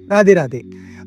राधे राधे।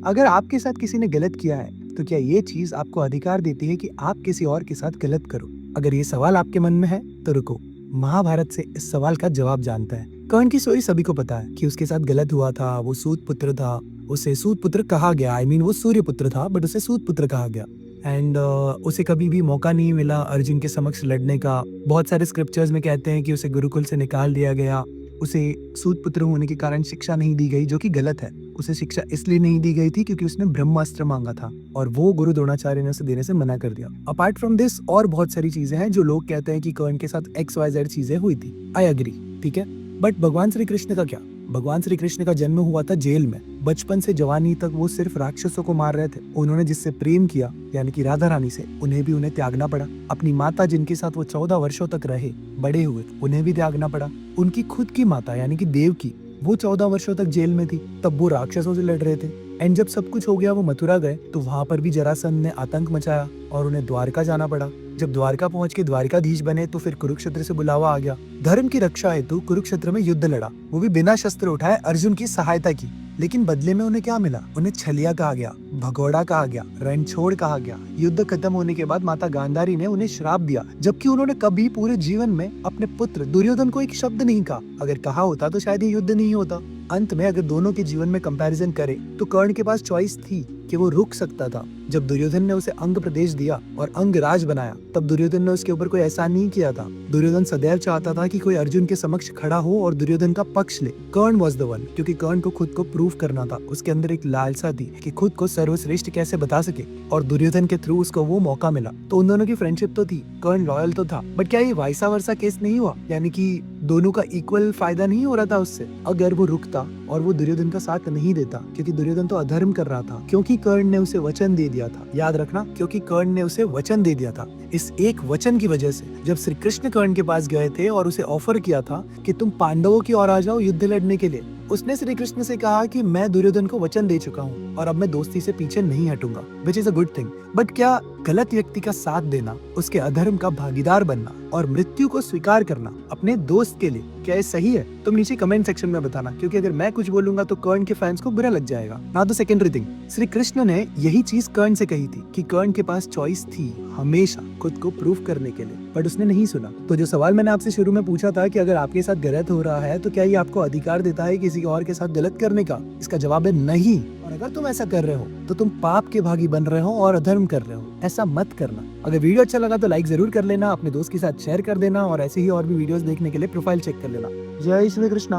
अगर आपके साथ किसी ने गलत किया है, तो क्या ये चीज आपको अधिकार देती है कि आप किसी और के साथ गलत करो? अगर ये सवाल आपके मन में है, तो रुको। महाभारत से इस सवाल का जवाब जानता है। कर्ण की स्टोरी सभी को पता है कि उसके साथ गलत हुआ था। वो सूत पुत्र था। उसे सूत पुत्र कहा गया। वो सूर्य पुत्र था, बट उसे सूत पुत्र कहा गया। एंड उसे कभी भी मौका नहीं मिला अर्जुन के समक्ष लड़ने का। बहुत सारे स्क्रिप्चर्स में कहते हैं कि उसे गुरुकुल से निकाल दिया गया। उसे सूत पुत्र होने के कारण शिक्षा नहीं दी गई, जो कि गलत है। उसे शिक्षा इसलिए नहीं दी गई थी क्योंकि उसने ब्रह्मास्त्र मांगा था और वो गुरु द्रोणाचार्य ने उसे देने से मना कर दिया। अपार्ट फ्रॉम दिस और बहुत सारी चीजें हैं जो लोग कहते हैं कि कर्ण के साथ XYZ चीजें हुई थी। आई अग्री, ठीक है। बट भगवान श्री कृष्ण का क्या? भगवान श्री कृष्ण का जन्म हुआ था जेल में। बचपन से जवानी तक वो सिर्फ राक्षसों को मार रहे थे। उन्होंने जिससे प्रेम किया, यानी कि राधा रानी से, उन्हें त्यागना पड़ा। अपनी माता जिनके साथ वो 14 वर्षों तक रहे, बड़े हुए, उन्हें भी त्यागना पड़ा। उनकी खुद की माता यानी कि देवकी, वो 14 वर्षों तक जेल में थी, तब वो राक्षसों से लड़ रहे थे। एंड जब सब कुछ हो गया, वो मथुरा गए, तो वहां पर भी जरासंध ने आतंक मचाया और उन्हें द्वारका जाना पड़ा। जब द्वारका पहुंच के द्वारकाधीश बने, तो फिर कुरुक्षेत्र से बुलावा आ गया। धर्म की रक्षा हेतु कुरुक्षेत्र में युद्ध लड़ा, वो भी बिना शस्त्र उठाए, अर्जुन की सहायता की। लेकिन बदले में उन्हें क्या मिला? उन्हें छलिया कहा गया, भगोड़ा कहा गया, रणछोड़ कहा गया। युद्ध खत्म होने के बाद माता गांधारी ने उन्हें श्राप दिया, जबकि उन्होंने कभी पूरे जीवन में अपने पुत्र दुर्योधन को एक शब्द नहीं कहा। अगर कहा होता तो शायद ये युद्ध नहीं होता। अंत में अगर दोनों के जीवन में कंपैरिजन करें, तो कर्ण के पास चॉइस थी कि वो रुक सकता था। जब दुर्योधन ने उसे अंग प्रदेश दिया और अंग राज बनाया, तब दुर्योधन ने उसके ऊपर कोई एहसान नहीं किया था। दुर्योधन सदैव चाहता था कि कोई अर्जुन के समक्ष खड़ा हो और दुर्योधन का पक्ष ले। कर्ण वाज द वन, क्योंकि कर्ण को खुद को प्रूव करना था। उसके अंदर एक लालसा थी कि खुद को सर्वश्रेष्ठ कैसे बता सके, और दुर्योधन के थ्रू उसको वो मौका मिला। तो उन दोनों की फ्रेंडशिप तो थी, कर्ण लॉयल तो था। बट क्या ये वाइसा वर्सा केस नहीं हुआ? यानी कि दोनों का इक्वल फायदा नहीं हो रहा था उससे? अगर वो रुकता और वो दुर्योधन का साथ नहीं देता, क्योंकि दुर्योधन तो अधर्म कर रहा था, क्योंकि कर्ण ने उसे वचन दे दिया था। याद रखना, क्योंकि कर्ण ने उसे वचन दे दिया था। इस एक वचन की वजह से जब श्री कृष्ण कर्ण के पास गए थे और उसे ऑफर किया था कि तुम पांडवों की ओर आ जाओ युद्ध लड़ने के लिए, उसने श्री कृष्ण से कहा कि मैं दुर्योधन को वचन दे चुका हूँ और अब मैं दोस्ती से पीछे नहीं हटूंगा, which is a good thing. But क्या गलत व्यक्ति का साथ देना, उसके अधर्म का भागीदार बनना और मृत्यु को स्वीकार करना अपने दोस्त के लिए, क्या ये सही है? तुम नीचे कमेंट सेक्शन में बताना, क्योंकि अगर मैं कुछ बोलूंगा तो कर्ण के फैंस को बुरा लग जाएगा। ना तो सेकेंडरी थिंग, श्री कृष्ण ने यही चीज कर्ण से कही थी कि कर्ण के पास चॉइस थी हमेशा खुद को प्रूव करने के लिए, बट उसने नहीं सुना। तो जो सवाल मैंने आपसे शुरू में पूछा था कि अगर आपके साथ गलत हो रहा है, तो क्या ये आपको अधिकार देता है किसी और के साथ गलत करने का? इसका जवाब है नहीं। और अगर तुम ऐसा कर रहे हो, तो तुम पाप के भागी बन रहे हो और अधर्म कर रहे हो। ऐसा मत करना। अगर वीडियो अच्छा लगा तो लाइक जरूर कर लेना, अपने दोस्त के साथ शेयर कर देना, और ऐसे ही और भी वीडियोस देखने के लिए प्रोफाइल चेक कर लेना। जय श्री कृष्णा।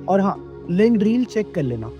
और हाँ, लिंक रील चेक कर लेना।